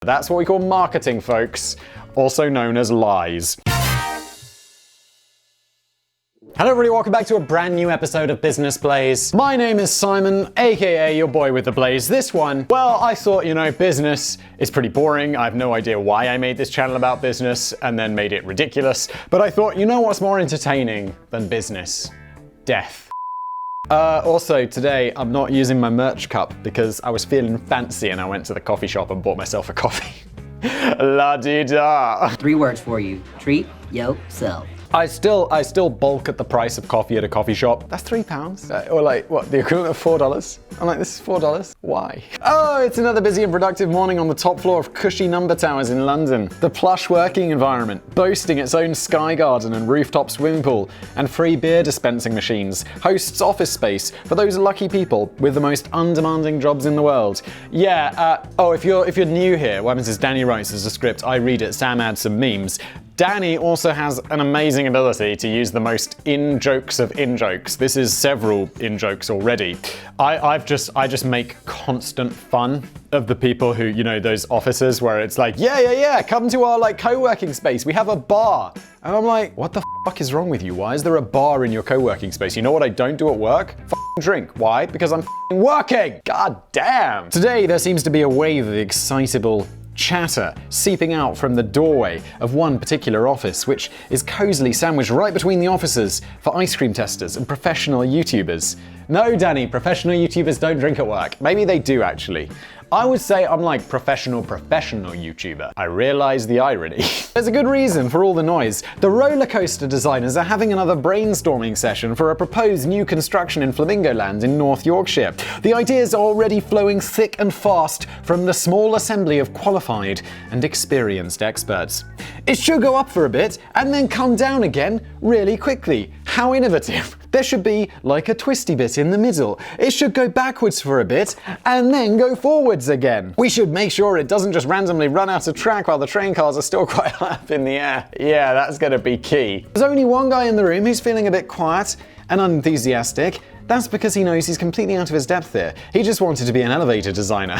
That's what we call marketing, folks, also known as lies. Hello everybody, welcome back to a brand new episode of Business Blaze. My name is Simon, aka your boy with the blaze. This one, well, I thought, business is pretty boring. I have no idea why I made this channel about business and then made it ridiculous. But I thought, what's more entertaining than business? Death. Also, today I'm not using my merch cup because I was feeling fancy and I went to the coffee shop and bought myself a coffee. La-di-da. 3 words for you. Treat yourself. I still bulk at the price of coffee at a coffee shop. That's £3. Or like, what, the equivalent of $4? I'm like, this is $4? Why? Oh, it's another busy and productive morning on the top floor of cushy number towers in London. The plush working environment, boasting its own sky garden and rooftop swimming pool, and free beer dispensing machines, hosts office space for those lucky people with the most undemanding jobs in the world. Yeah, if you're new here, what happens is Danny writes as a script, I read it, Sam adds some memes. Danny also has an amazing ability to use the most in-jokes of in-jokes. This is several in-jokes already. I just make constant fun of the people who, those offices where it's like, yeah, come to our co-working space. We have a bar. And I'm like, what the fuck is wrong with you? Why is there a bar in your co-working space? You know what I don't do at work? Drink. Why? Because I'm working. God damn. Today there seems to be a wave of excitable chatter seeping out from the doorway of one particular office, which is cozily sandwiched right between the offices for ice cream testers and professional YouTubers. No, Danny, professional YouTubers don't drink at work. Maybe they do, actually. I would say I'm like professional YouTuber. I realize the irony. There's a good reason for all the noise. The roller coaster designers are having another brainstorming session for a proposed new construction in Flamingo Land in North Yorkshire. The ideas are already flowing thick and fast from the small assembly of qualified and experienced experts. It should go up for a bit and then come down again really quickly. How innovative. There should be like a twisty bit in the middle. It should go backwards for a bit and then go forwards again. We should make sure it doesn't just randomly run out of track while the train cars are still quite high up in the air. Yeah, that's gonna be key. There's only one guy in the room who's feeling a bit quiet and unenthusiastic. That's because he knows he's completely out of his depth here. He just wanted to be an elevator designer.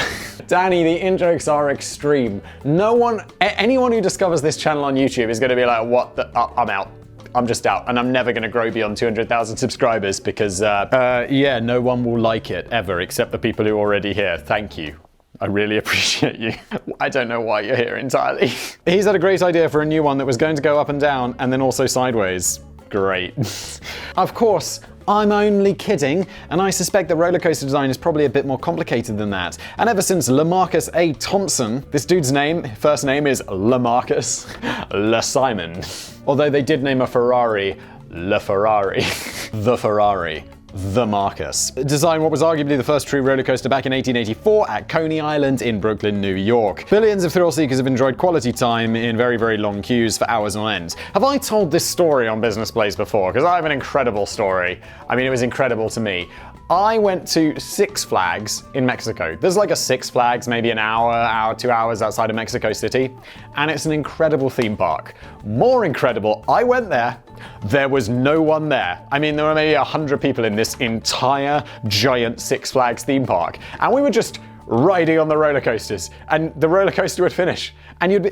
Danny, the in-jokes are extreme. Anyone who discovers this channel on YouTube is gonna be like, what the, I'm out. I'm just out, and I'm never going to grow beyond 200,000 subscribers because, no one will like it ever except the people who are already here. Thank you. I really appreciate you. I don't know why you're here entirely. He's had a great idea for a new one that was going to go up and down and then also sideways. Great. Of course, I'm only kidding, and I suspect that roller coaster design is probably a bit more complicated than that. And ever since LaMarcus A. Thompson, this dude's first name is LaMarcus La Simon. Although they did name a Ferrari La Ferrari. The Ferrari. The Marcus. Designed what was arguably the first true roller coaster back in 1884 at Coney Island in Brooklyn, New York. Billions of thrill seekers have enjoyed quality time in very, very long queues for hours on end. Have I told this story on Business Blaze before? Because I have an incredible story. I mean, it was incredible to me. I went to Six Flags in Mexico. There's like a Six Flags, maybe an hour, 2 hours outside of Mexico City, and it's an incredible theme park. More incredible, I went there was no one there. I mean, there were maybe 100 people in this entire giant Six Flags theme park, and we were just riding on the roller coasters, and the roller coaster would finish, and you'd be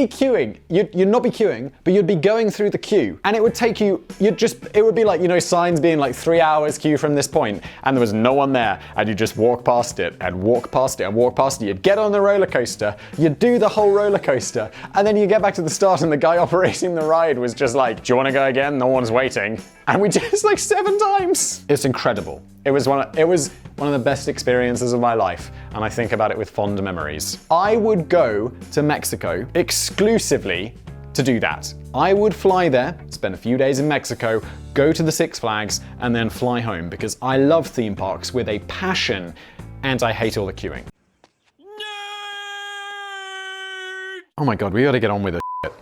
queuing. You'd not be queuing, but you'd be going through the queue, and it would take you. It would be like signs being like 3 hours queue from this point, and there was no one there, and you just walk past it and walk past it and walk past it. You'd get on the roller coaster, you'd do the whole roller coaster, and then you get back to the start, and the guy operating the ride was just like, "Do you want to go again? No one's waiting." And we did this like 7 times. It's incredible. It was one of the best experiences of my life, and I think about it with fond memories. I would go to Mexico exclusively to do that. I would fly there, spend a few days in Mexico, go to the Six Flags, and then fly home because I love theme parks with a passion, and I hate all the queuing. Oh my god, we gotta get on with this shit.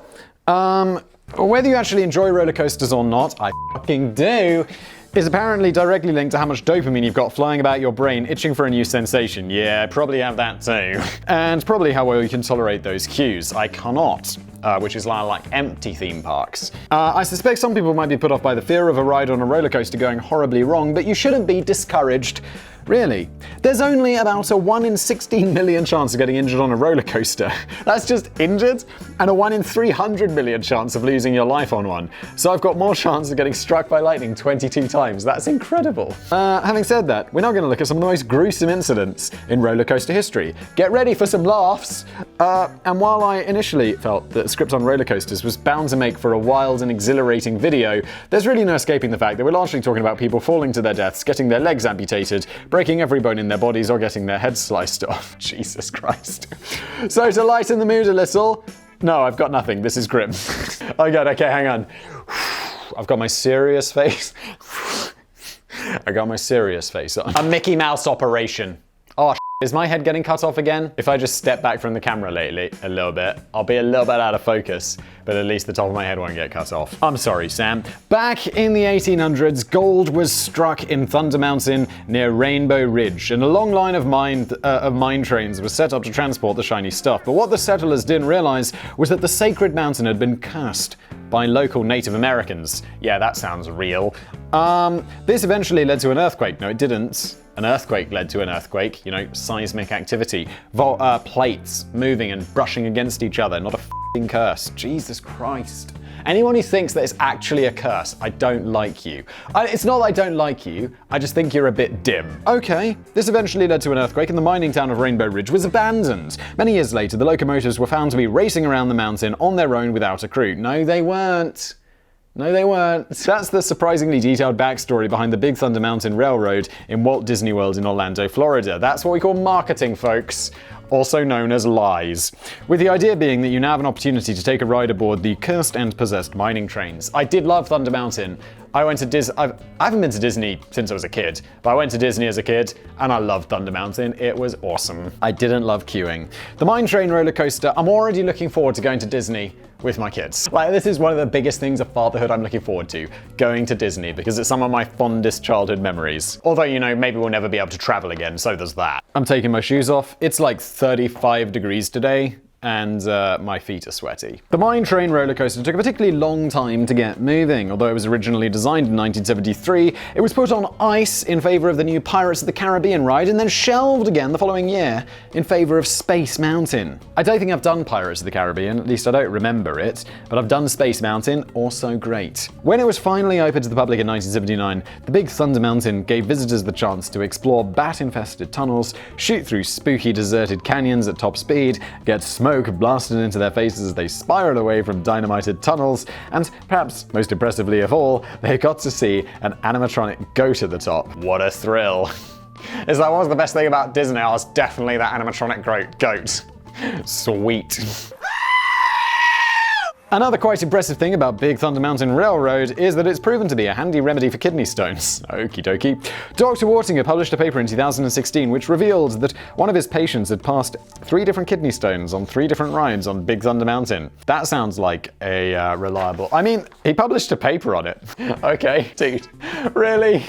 Whether you actually enjoy roller coasters or not, I fucking do, is apparently directly linked to how much dopamine you've got flying about your brain itching for a new sensation. Yeah, I probably have that too. And probably how well you can tolerate those cues. I cannot. which is like empty theme parks. I suspect some people might be put off by the fear of a ride on a roller coaster going horribly wrong, but you shouldn't be discouraged. Really. There's only about a 1 in 16 million chance of getting injured on a roller coaster. That's just injured, and a 1 in 300 million chance of losing your life on one. So I've got more chance of getting struck by lightning 22 times. That's incredible. Having said that, we're now going to look at some of the most gruesome incidents in roller coaster history. Get ready for some laughs. And while I initially felt that the script on roller coasters was bound to make for a wild and exhilarating video, there's really no escaping the fact that we're largely talking about people falling to their deaths, getting their legs amputated, breaking every bone in their bodies, or getting their heads sliced off. Jesus Christ. So to lighten the mood a little, no, I've got nothing. This is grim. Oh god, okay, hang on. I've got my serious face. I got my serious face on. A Mickey Mouse operation. Oh, is my head getting cut off again? If I just step back from the camera lately a little bit, I'll be a little bit out of focus, but at least the top of my head won't get cut off. I'm sorry, Sam. Back in the 1800s, gold was struck in Thunder Mountain near Rainbow Ridge, and a long line of mine trains was set up to transport the shiny stuff. But what the settlers didn't realize was that the sacred mountain had been cursed by local Native Americans. Yeah, that sounds real. This eventually led to an earthquake. No, it didn't. An earthquake led to an earthquake, you know, seismic activity. Plates moving and brushing against each other, not a f***ing curse. Jesus Christ. Anyone who thinks that it's actually a curse, I don't like you. It's not that I don't like you, I just think you're a bit dim. Okay, this eventually led to an earthquake and the mining town of Rainbow Ridge was abandoned. Many years later, the locomotives were found to be racing around the mountain on their own without a crew. No, they weren't. No, they weren't. That's the surprisingly detailed backstory behind the Big Thunder Mountain Railroad in Walt Disney World in Orlando, Florida. That's what we call marketing, folks. Also known as lies. With the idea being that you now have an opportunity to take a ride aboard the cursed and possessed mining trains. I did love Thunder Mountain. I went to Disney. I haven't been to Disney since I was a kid, but I went to Disney as a kid and I loved Thunder Mountain. It was awesome. I didn't love queuing. The mine train roller coaster, I'm already looking forward to going to Disney with my kids. Like, this is one of the biggest things of fatherhood I'm looking forward to, going to Disney, because it's some of my fondest childhood memories. Although, you know, maybe we'll never be able to travel again, so there's that. I'm taking my shoes off. It's like 35 degrees today, and my feet are sweaty. The mine train roller coaster took a particularly long time to get moving. Although it was originally designed in 1973, it was put on ice in favor of the new Pirates of the Caribbean ride and then shelved again the following year in favor of Space Mountain. I don't think I've done Pirates of the Caribbean, at least I don't remember it, but I've done Space Mountain, also great. When it was finally opened to the public in 1979, the Big Thunder Mountain gave visitors the chance to explore bat-infested tunnels, shoot through spooky deserted canyons at top speed, get smoke blasted into their faces as they spiraled away from dynamited tunnels, and perhaps most impressively of all, they got to see an animatronic goat at the top. What a thrill. Is that what was the best thing about Disney? I was definitely that animatronic goat. Sweet. Another quite impressive thing about Big Thunder Mountain Railroad is that it's proven to be a handy remedy for kidney stones. Okie dokie. Dr. Wartinger published a paper in 2016 which revealed that one of his patients had passed 3 different kidney stones on 3 different rides on Big Thunder Mountain. That sounds like a reliable... I mean, he published a paper on it. Okay, dude. Really?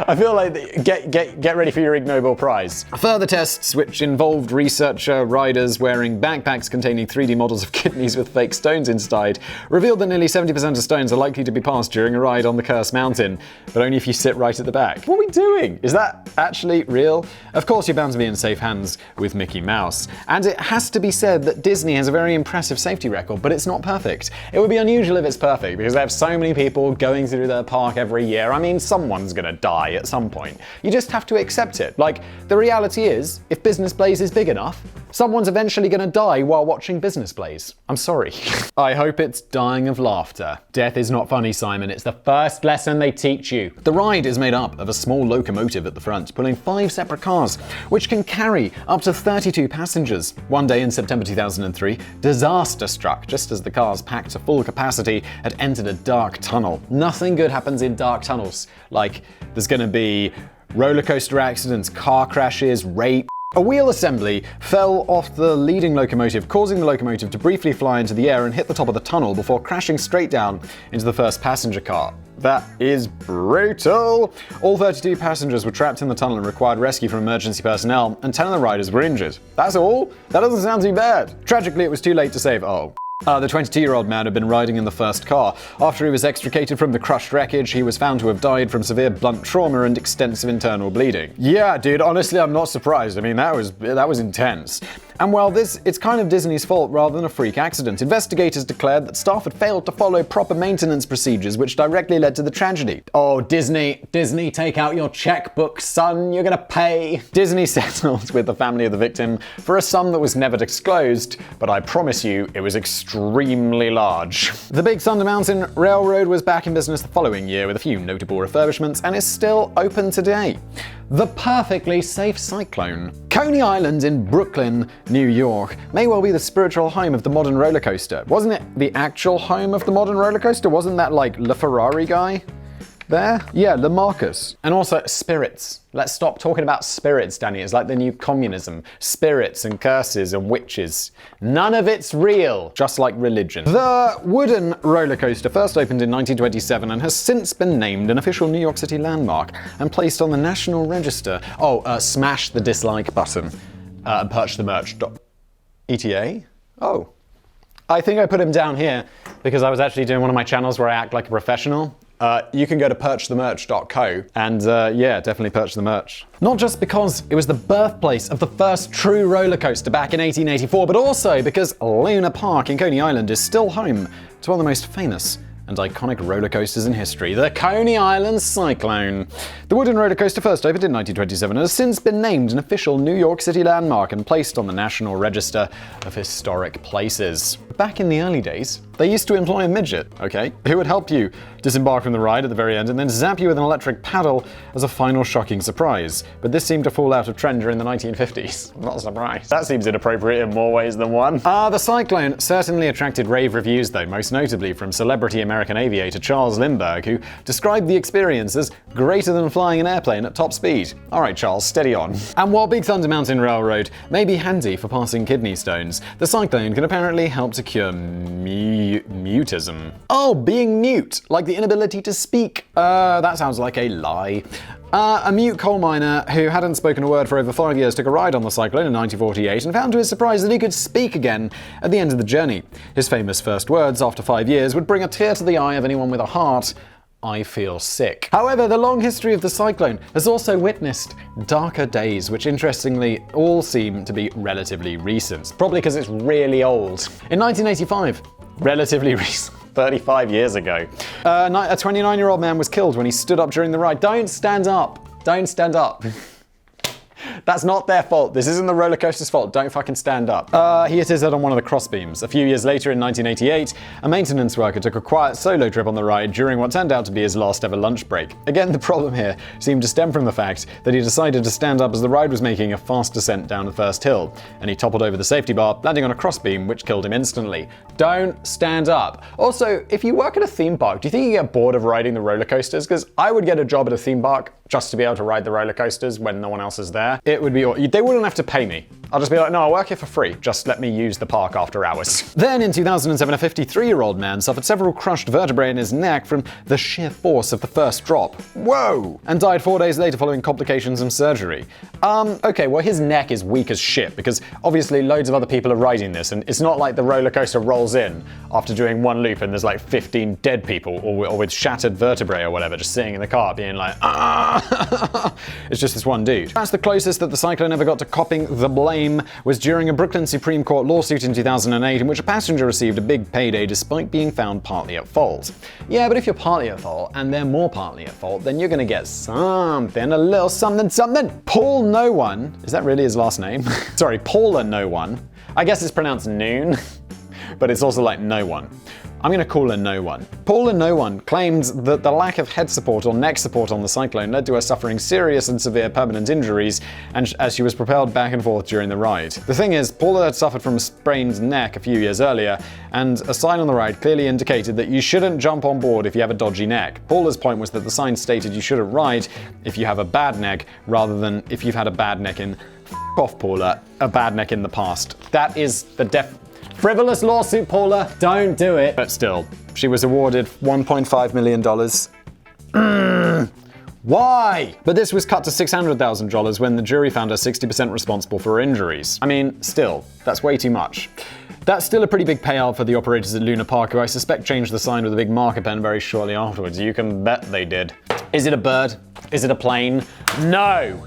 I feel like get ready for your Ig Nobel Prize. Further tests, which involved researcher riders wearing backpacks containing 3D models of kidneys with fake stones inside, revealed that nearly 70% of stones are likely to be passed during a ride on the Cursed Mountain, but only if you sit right at the back. What are we doing? Is that actually real? Of course you're bound to be in safe hands with Mickey Mouse. And it has to be said that Disney has a very impressive safety record, but it's not perfect. It would be unusual if it's perfect, because they have so many people going through their park every year. I mean, someone's gonna die at some point. You just have to accept it. Like, the reality is, if Business Blaze is big enough, someone's eventually gonna die while watching Business Blaze. I'm sorry. I hope it's dying of laughter. Death is not funny, Simon. It's the first lesson they teach you. The ride is made up of a small locomotive at the front, pulling 5 separate cars, which can carry up to 32 passengers. One day in September 2003, disaster struck just as the cars, packed to full capacity, had entered a dark tunnel. Nothing good happens in dark tunnels. Like, there's gonna be roller coaster accidents, car crashes, rape. A wheel assembly fell off the leading locomotive, causing the locomotive to briefly fly into the air and hit the top of the tunnel before crashing straight down into the first passenger car. That is brutal! All 32 passengers were trapped in the tunnel and required rescue from emergency personnel, and 10 of the riders were injured. That's all? That doesn't sound too bad. Tragically, it was too late to save... Oh, The 22-year-old man had been riding in the first car. After he was extricated from the crushed wreckage, he was found to have died from severe blunt trauma and extensive internal bleeding. Yeah, dude, honestly, I'm not surprised. I mean, that was intense. And while it's kind of Disney's fault rather than a freak accident, investigators declared that staff had failed to follow proper maintenance procedures, which directly led to the tragedy. Oh, Disney, take out your checkbook, son, you're gonna pay. Disney settled with the family of the victim for a sum that was never disclosed, but I promise you, it was extremely large. The Big Thunder Mountain Railroad was back in business the following year with a few notable refurbishments and is still open today. The perfectly safe cyclone. Coney Island in Brooklyn, New York, may well be the spiritual home of the modern roller coaster. Wasn't it the actual home of the modern roller coaster? Wasn't that like LaFerrari guy there? Yeah, LaMarcus. And also spirits. Let's stop talking about spirits, Danny. It's like the new communism. Spirits and curses and witches. None of it's real, just like religion. The wooden roller coaster first opened in 1927 and has since been named an official New York City landmark and placed on the National Register. Smash the dislike button and purchase the merch. ETA? Oh. I think I put him down here because I was actually doing one of my channels where I act like a professional. You can go to purchathemerch.co and definitely purchase the merch. Not just because it was the birthplace of the first true roller coaster back in 1884, but also because Luna Park in Coney Island is still home to one of the most famous and iconic roller coasters in history, the Coney Island Cyclone. The wooden roller coaster first opened in 1927 and has since been named an official New York City landmark and placed on the National Register of Historic Places. Back in the early days, they used to employ a midget, who would help you disembark from the ride at the very end and then zap you with an electric paddle as a final shocking surprise. But this seemed to fall out of trend during the 1950s. I'm not surprised. That seems inappropriate in more ways than one. The Cyclone certainly attracted rave reviews though, most notably from celebrity American aviator Charles Lindbergh, who described the experience as greater than flying an airplane at top speed. Alright Charles, steady on. And while Big Thunder Mountain Railroad may be handy for passing kidney stones, the Cyclone can apparently help to cure mutism. Oh, being mute, like the inability to speak. That sounds like a lie. A mute coal miner who hadn't spoken a word for over 5 years took a ride on the Cyclone in 1948 and found to his surprise that he could speak again at the end of the journey. His famous first words after 5 years would bring a tear to the eye of anyone with a heart. I feel sick. However, the long history of the Cyclone has also witnessed darker days, which interestingly all seem to be relatively recent. Probably because it's really old. In 1985, relatively recent. 35 years ago. A 29-year-old man was killed when he stood up during the ride. Don't stand up. Don't stand up. That's not their fault. This isn't the roller coaster's fault. Don't fucking stand up. He hit his head on one of the crossbeams. A few years later, in 1988, a maintenance worker took a quiet solo trip on the ride during what turned out to be his last ever lunch break. Again, the problem here seemed to stem from the fact that he decided to stand up as the ride was making a fast descent down the first hill, and he toppled over the safety bar, landing on a crossbeam, which killed him instantly. Don't stand up. Also, if you work at a theme park, do you think you get bored of riding the roller coasters? Because I would get a job at a theme park just to be able to ride the roller coasters when no one else is there. It would be, they wouldn't have to pay me. I'll just be like, no, I work here for free. Just let me use the park after hours. Then in 2007, a 53-year-old man suffered several crushed vertebrae in his neck from the sheer force of the first drop. Whoa! And died 4 days later following complications and surgery. Okay, well his neck is weak as shit because obviously loads of other people are riding this and it's not like the roller coaster rolls in after doing one loop and there's like 15 dead people or with shattered vertebrae or whatever just sitting in the car being like, ah! It's just this one dude. That's the closest that the Cyclone ever got to copping the blame was during a Brooklyn Supreme Court lawsuit in 2008 in which a passenger received a big payday despite being found partly at fault. Yeah, but if you're partly at fault and they're more partly at fault, then you're gonna get something, a little something. Paul No One, is that really his last name? Sorry, Paula No One. I guess it's pronounced noon, but it's also like no one. I'm going to call her No One. Paula No One claimed that the lack of head support or neck support on the Cyclone led to her suffering serious and severe permanent injuries and as she was propelled back and forth during the ride. The thing is, Paula had suffered from a sprained neck a few years earlier, and a sign on the ride clearly indicated that you shouldn't jump on board if you have a dodgy neck. Paula's point was that the sign stated you shouldn't ride if you have a bad neck rather than if you've had a bad neck in off, Paula, a bad neck in the past. That is the frivolous lawsuit, Paula. Don't do it. But still, she was awarded $1.5 million. Why? But this was cut to $600,000 when the jury found her 60% responsible for her injuries. I mean, still, that's way too much. That's still a pretty big payout for the operators at Luna Park, who I suspect changed the sign with a big marker pen very shortly afterwards. You can bet they did. Is it a bird? Is it a plane? No!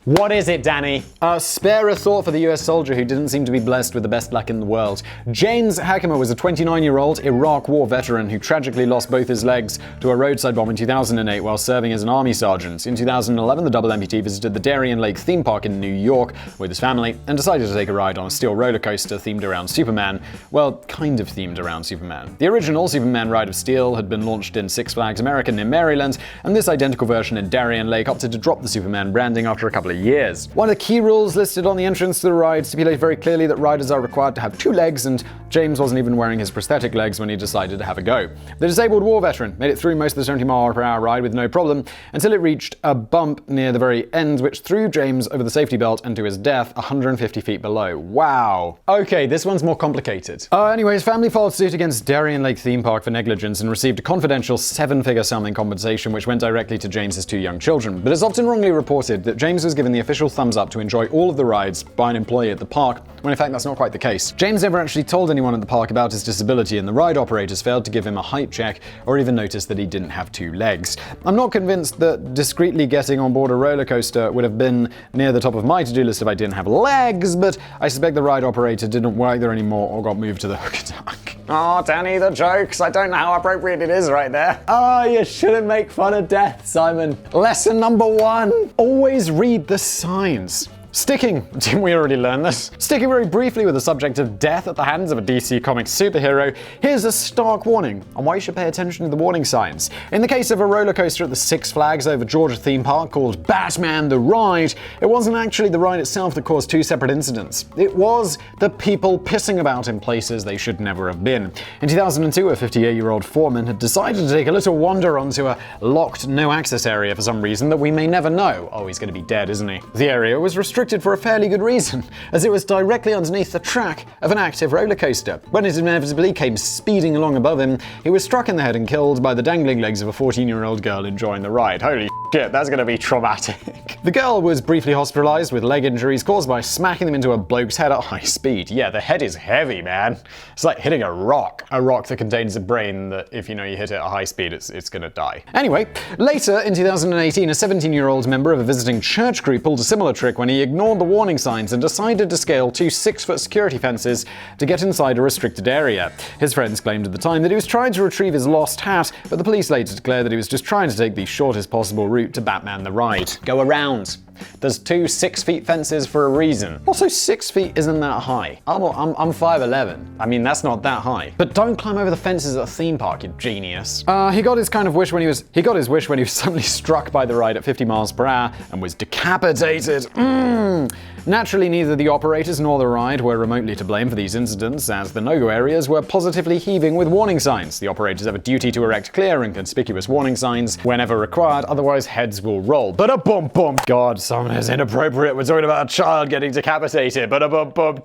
What is it, Danny? Spare a thought for the US soldier who didn't seem to be blessed with the best luck in the world. James Heckerman was a 29-year-old Iraq War veteran who tragically lost both his legs to a roadside bomb in 2008 while serving as an army sergeant. In 2011, the double amputee visited the Darien Lake theme park in New York with his family and decided to take a ride on a steel roller coaster themed around Superman. Well, kind of themed around Superman. The original Superman Ride of Steel had been launched in Six Flags American in Maryland, and this identical version in Darien Lake opted to drop the Superman branding after a couple of years. One of the key rules listed on the entrance to the ride stipulate very clearly that riders are required to have 2 legs, and James wasn't even wearing his prosthetic legs when he decided to have a go. The disabled war veteran made it through most of the 70-mile-per-hour ride with no problem until it reached a bump near the very end, which threw James over the safety belt and to his death 150 feet below. Wow. Okay, this one's more complicated. Anyway, his family filed suit against Darien Lake Theme Park for negligence and received a confidential 7-figure sum in compensation, which went directly to James's 2 young children. But it's often wrongly reported that James was given the official thumbs up to enjoy all of the rides by an employee at the park, when in fact that's not quite the case. James never actually told anyone at the park about his disability, and the ride operators failed to give him a height check or even notice that he didn't have 2 legs. I'm not convinced that discreetly getting on board a roller coaster would have been near the top of my to-do list if I didn't have legs, but I suspect the ride operator didn't work there anymore or got moved to the hook attack. Oh, Danny, the jokes. I don't know how appropriate it is right there. Oh, you shouldn't make fun of death, Simon. Lesson number 1. Always read the signs. Sticking, didn't we already learn this? Sticking very briefly with the subject of death at the hands of a DC Comics superhero, here's a stark warning on why you should pay attention to the warning signs. In the case of a roller coaster at the Six Flags over Georgia theme park called Batman the Ride, it wasn't actually the ride itself that caused 2 separate incidents. It was the people pissing about in places they should never have been. In 2002, a 58-year-old foreman had decided to take a little wander onto a locked no-access area for some reason that we may never know. Oh, he's going to be dead, isn't he? The area was restricted for a fairly good reason, as it was directly underneath the track of an active roller coaster. When it inevitably came speeding along above him, he was struck in the head and killed by the dangling legs of a 14-year-old girl enjoying the ride. Holy shit, that's gonna be traumatic. The girl was briefly hospitalized with leg injuries caused by smacking them into a bloke's head at high speed. Yeah, the head is heavy, man. It's like hitting a rock that contains a brain that if you hit it at high speed, it's gonna die. Anyway, later in 2018, a 17-year-old member of a visiting church group pulled a similar trick when he ignored the warning signs and decided to scale 2 6-foot security fences to get inside a restricted area. His friends claimed at the time that he was trying to retrieve his lost hat, but the police later declared that he was just trying to take the shortest possible route to Batman the Ride. Go around. There's 2 6-foot fences for a reason. Also, 6 feet isn't that high. I'm 5'11". I mean, that's not that high. But don't climb over the fences at a theme park, you genius. He got his wish when he was suddenly struck by the ride at 50 miles per hour and was decapitated. Naturally, neither the operators nor the ride were remotely to blame for these incidents, as the no-go areas were positively heaving with warning signs. The operators have a duty to erect clear and conspicuous warning signs whenever required, otherwise heads will roll. Ba-da-bum-bum. God, someone is inappropriate. We're talking about a child getting decapitated. Ba-da-bum-bum.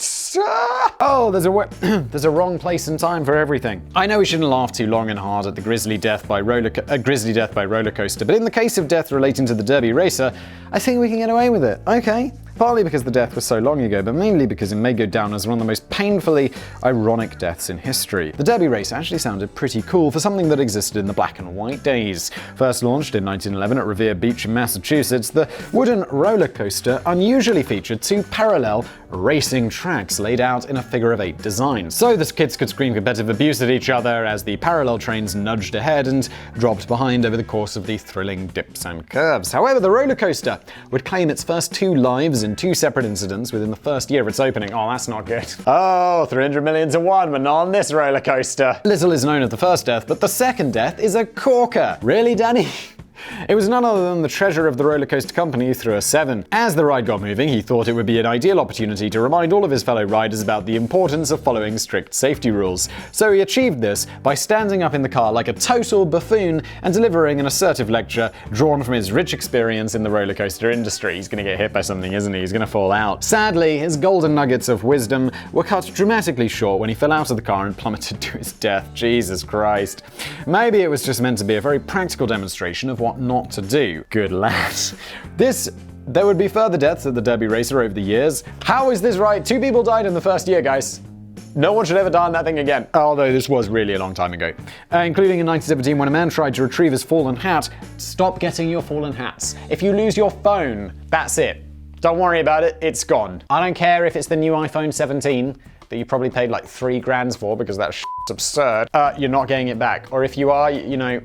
Oh, there's a wrong place and time for everything. I know we shouldn't laugh too long and hard at the grisly death by roller coaster, but in the case of death relating to the Derby racer, I think we can get away with it. Okay. Partly because the death was so long ago, but mainly because it may go down as one of the most painfully ironic deaths in history. The Derby race actually sounded pretty cool for something that existed in the black and white days. First launched in 1911 at Revere Beach in Massachusetts, the wooden roller coaster unusually featured 2 parallel racing tracks laid out in a figure-of-8 design. So the kids could scream competitive abuse at each other as the parallel trains nudged ahead and dropped behind over the course of the thrilling dips and curves. However, the roller coaster would claim its first 2 lives in 2 separate incidents within the first year of its opening. Oh, that's not good. Oh, 300 million to 1, but not on this roller coaster. Little is known of the first death, but the second death is a corker. Really, Danny? It was none other than the treasurer of the roller coaster company who threw a 7. As the ride got moving, he thought it would be an ideal opportunity to remind all of his fellow riders about the importance of following strict safety rules. So he achieved this by standing up in the car like a total buffoon and delivering an assertive lecture drawn from his rich experience in the roller coaster industry. He's gonna get hit by something, isn't he? He's gonna fall out. Sadly, his golden nuggets of wisdom were cut dramatically short when he fell out of the car and plummeted to his death. Jesus Christ. Maybe it was just meant to be a very practical demonstration of what not to do. Good lad. There would be further deaths at the Derby racer over the years. How is this right? 2 people died in the first year, guys. No one should ever die on that thing again. Although this was really a long time ago. Including in 1917 when a man tried to retrieve his fallen hat. Stop getting your fallen hats. If you lose your phone, that's it. Don't worry about it, it's gone. I don't care if it's the new iPhone 17 that you probably paid like $3,000 for because that shit's absurd. You're not getting it back. Or if you are, you're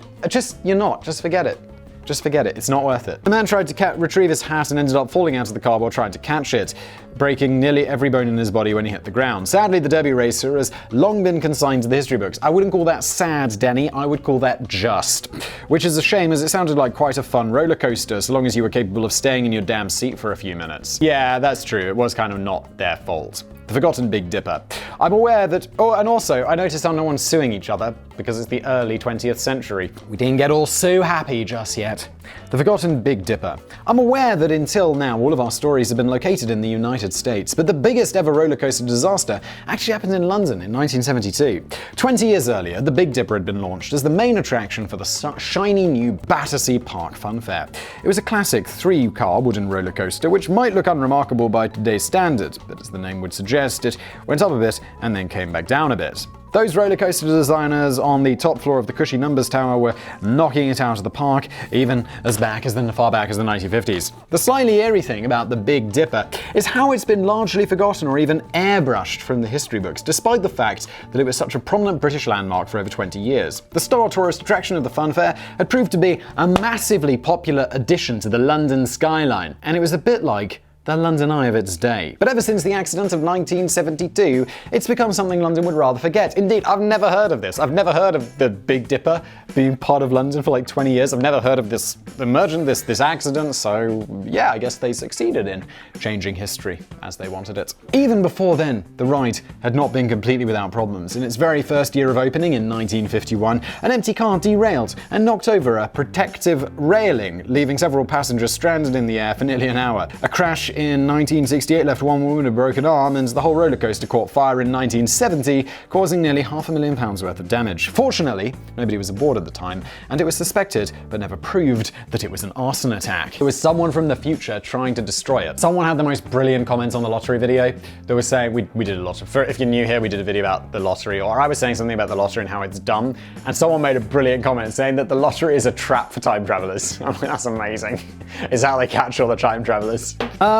not. Just forget it. Just forget it. It's not worth it. The man tried to retrieve his hat and ended up falling out of the car while trying to catch it, breaking nearly every bone in his body when he hit the ground. Sadly, the Derby racer has long been consigned to the history books. I wouldn't call that sad, Denny. I would call that just. Which is a shame, as it sounded like quite a fun roller coaster, so long as you were capable of staying in your damn seat for a few minutes. Yeah, that's true. It was kind of not their fault. The Forgotten Big Dipper. I'm aware that... Oh, and also, I noticed how no one's suing each other, because it's the early 20th century. We didn't get all so happy just yet. The Forgotten Big Dipper. I'm aware that until now, all of our stories have been located in the United States, but the biggest ever roller coaster disaster actually happened in London in 1972. 20 years earlier, the Big Dipper had been launched as the main attraction for the shiny new Battersea Park Fun Fair. It was a classic 3-car wooden roller coaster, which might look unremarkable by today's standards, but as the name would suggest, it went up a bit and then came back down a bit. Those roller coaster designers on the top floor of the Cushy Numbers Tower were knocking it out of the park, even as far back as the 1950s. The slightly eerie thing about the Big Dipper is how it's been largely forgotten or even airbrushed from the history books, despite the fact that it was such a prominent British landmark for over 20 years. The star tourist attraction of the fun fair had proved to be a massively popular addition to the London skyline, and it was a bit like the London Eye of its day. But ever since the accident of 1972, it's become something London would rather forget. Indeed, I've never heard of this. I've never heard of the Big Dipper being part of London for like 20 years. I've never heard of this emergence, this accident, so yeah, I guess they succeeded in changing history as they wanted it. Even before then, the ride had not been completely without problems. In its very first year of opening in 1951, an empty car derailed and knocked over a protective railing, leaving several passengers stranded in the air for nearly an hour. A crash in 1968 left one woman with a broken arm, and the whole roller coaster caught fire in 1970, causing nearly £500,000 worth of damage. Fortunately, nobody was aboard at the time, and it was suspected, but never proved, that it was an arson attack. It was someone from the future trying to destroy it. Someone had the most brilliant comments on the lottery video. They were saying, we did a lottery. If you're new here, we did a video about the lottery, or I was saying something about the lottery and how it's dumb, and someone made a brilliant comment saying that the lottery is a trap for time travelers. I'm like, that's amazing. It's how they catch all the time travelers.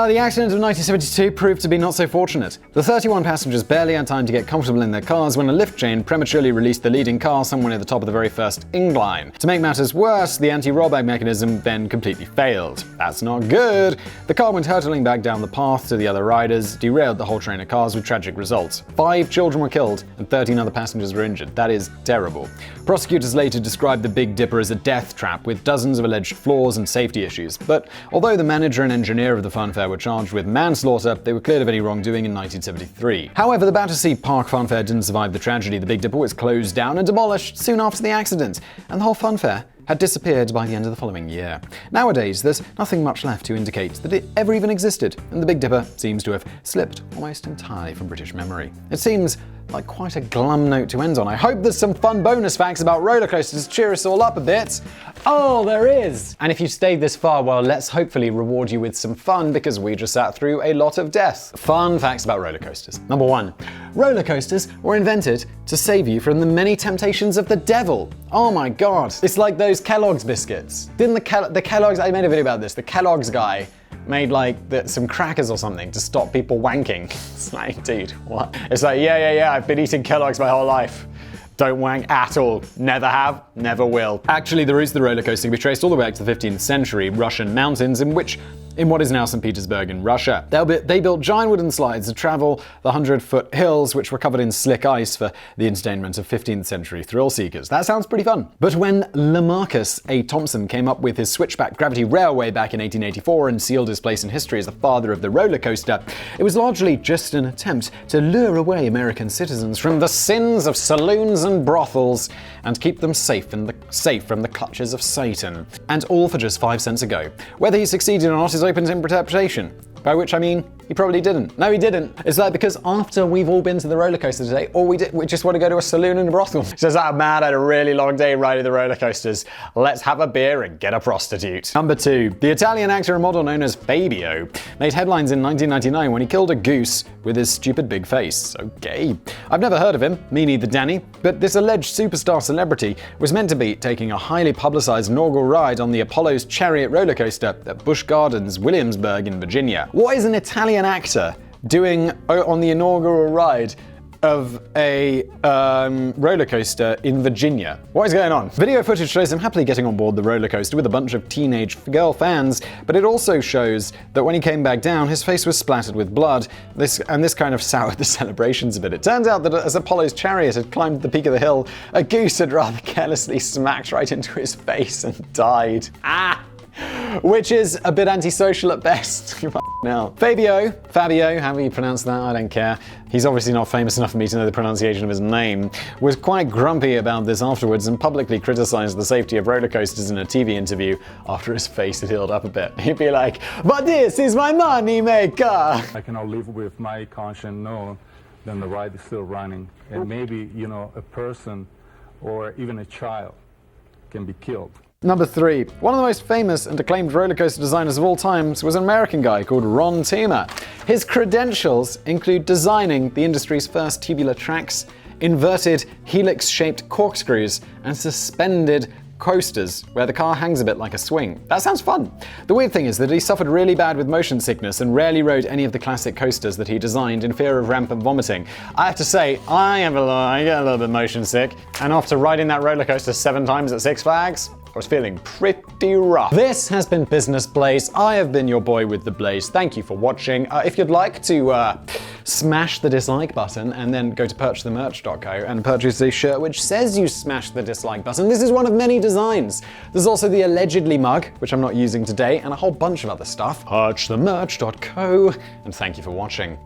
The accident of 1972 proved to be not so fortunate. The 31 passengers barely had time to get comfortable in their cars when a lift chain prematurely released the leading car somewhere near the top of the very first incline. To make matters worse, the anti-rollback mechanism then completely failed. That's not good. The car went hurtling back down the path to the other riders, derailed the whole train of cars with tragic results. 5 children were killed and 13 other passengers were injured. That is terrible. Prosecutors later described the Big Dipper as a death trap with dozens of alleged flaws and safety issues. But although the manager and engineer of the fun fair were charged with manslaughter, they were cleared of any wrongdoing in 1973. However, the Battersea Park Fun Fair didn't survive the tragedy. The Big Dipper was closed down and demolished soon after the accident, and the whole fun fair had disappeared by the end of the following year. Nowadays, there's nothing much left to indicate that it ever even existed, and the Big Dipper seems to have slipped almost entirely from British memory. It seems like quite a glum note to end on. I hope there's some fun bonus facts about roller coasters to cheer us all up a bit. Oh, there is! And if you stayed this far, well, let's hopefully reward you with some fun because we just sat through a lot of death. Fun facts about roller coasters. Number 1. Roller coasters were invented to save you from the many temptations of the devil. Oh my god. It's like those Kellogg's biscuits. Didn't the Kellogg's, I made a video about this, the Kellogg's guy made like some crackers or something to stop people wanking. It's like, dude, what? It's like, yeah, I've been eating Kellogg's my whole life. Don't wank at all. Never have, never will. Actually, the roots of the roller coaster can be traced all the way back to the 15th century Russian mountains in what is now St. Petersburg in Russia. They built giant wooden slides to travel the 100-foot hills, which were covered in slick ice for the entertainment of 15th century thrill seekers. That sounds pretty fun. But when Lamarcus A. Thompson came up with his switchback gravity railway back in 1884 and sealed his place in history as the father of the roller coaster, it was largely just an attempt to lure away American citizens from the sins of saloons and brothels and keep them safe from the clutches of Satan. And all for just 5 cents a go. Whether he succeeded or not is open to interpretation. By which I mean, He probably didn't. No, he didn't. It's like because after we've all been to the roller coaster today, all we just want to go to a saloon and a brothel. He says, "Ah, man, I had a really long day riding the roller coasters. Let's have a beer and get a prostitute." Number 2. The Italian actor and model known as Fabio made headlines in 1999 when he killed a goose with his stupid big face. Okay. I've never heard of him, me neither Danny, but this alleged superstar celebrity was meant to be taking a highly publicized inaugural ride on the Apollo's Chariot roller coaster at Busch Gardens, Williamsburg in Virginia. What is an Italian actor doing on the inaugural ride of a roller coaster in Virginia? What is going on? Video footage shows him happily getting on board the roller coaster with a bunch of teenage girl fans, but it also shows that when he came back down, his face was splattered with blood. This kind of soured the celebrations a bit. It turns out that as Apollo's Chariot had climbed the peak of the hill, a goose had rather carelessly smacked right into his face and died. Which is a bit antisocial at best. Now, Fabio, however you pronounce that, I don't care. He's obviously not famous enough for me to know the pronunciation of his name, was quite grumpy about this afterwards and publicly criticized the safety of roller coasters in a TV interview after his face had healed up a bit. He'd be like, "But this is my money maker." I cannot live with my conscience knowing that the ride is still running. And maybe, a person or even a child can be killed. Number 3. One of the most famous and acclaimed roller coaster designers of all times was an American guy called Ron Toomer. His credentials include designing the industry's first tubular tracks, inverted helix-shaped corkscrews, and suspended coasters where the car hangs a bit like a swing. That sounds fun. The weird thing is that he suffered really bad with motion sickness and rarely rode any of the classic coasters that he designed in fear of rampant vomiting. I have to say, I get a little bit motion sick, and after riding that roller coaster 7 times at Six Flags, I was feeling pretty rough. This has been Business Blaze. I have been your boy with the Blaze. Thank you for watching. If you'd like to smash the dislike button and then go to purchasethemerch.co and purchase a shirt which says you smashed the dislike button, this is one of many designs. There's also the allegedly mug, which I'm not using today, and a whole bunch of other stuff. Purchasethemerch.co, and thank you for watching.